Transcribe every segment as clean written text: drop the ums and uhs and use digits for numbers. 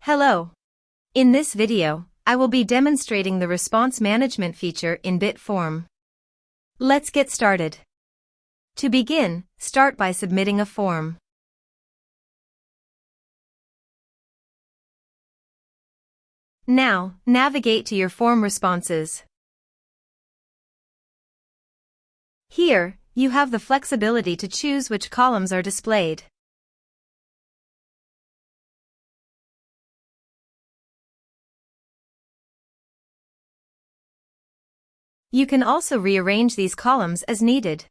Hello. In this video, I will be demonstrating the response management feature in bit form. Let's get started. To begin, start by submitting a form. Now, navigate to your form responses. Here, you have the flexibility to choose which columns are displayed. You can also rearrange these columns as needed.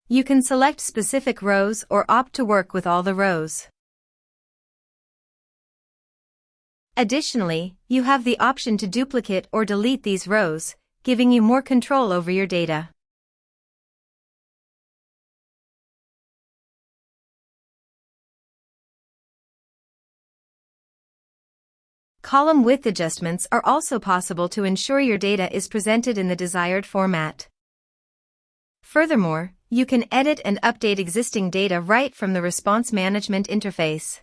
You can select specific rows or opt to work with all the rows. Additionally, you have the option to duplicate or delete these rows, giving you more control over your data. Column width adjustments are also possible to ensure your data is presented in the desired format. Furthermore, you can edit and update existing data right from the response management interface.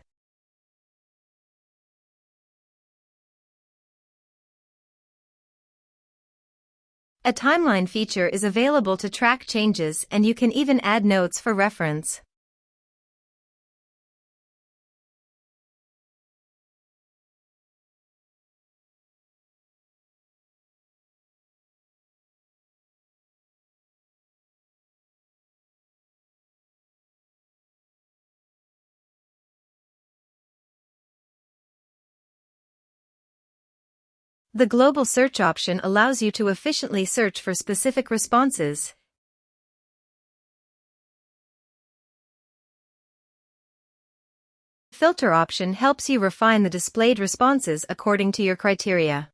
A timeline feature is available to track changes, and you can even add notes for reference. The global search option allows you to efficiently search for specific responses. The filter option helps you refine the displayed responses according to your criteria.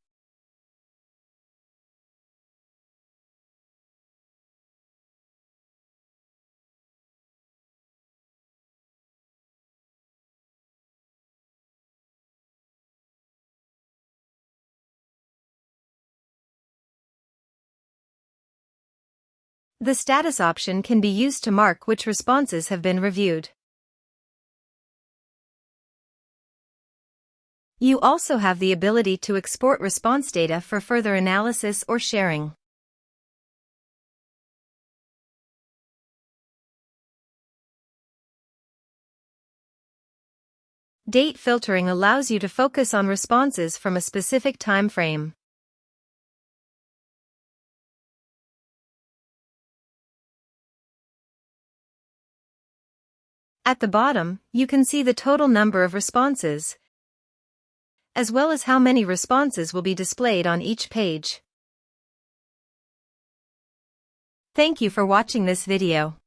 The status option can be used to mark which responses have been reviewed. You also have the ability to export response data for further analysis or sharing. Date filtering allows you to focus on responses from a specific time frame. At the bottom, you can see the total number of responses, as well as how many responses will be displayed on each page. Thank you for watching this video.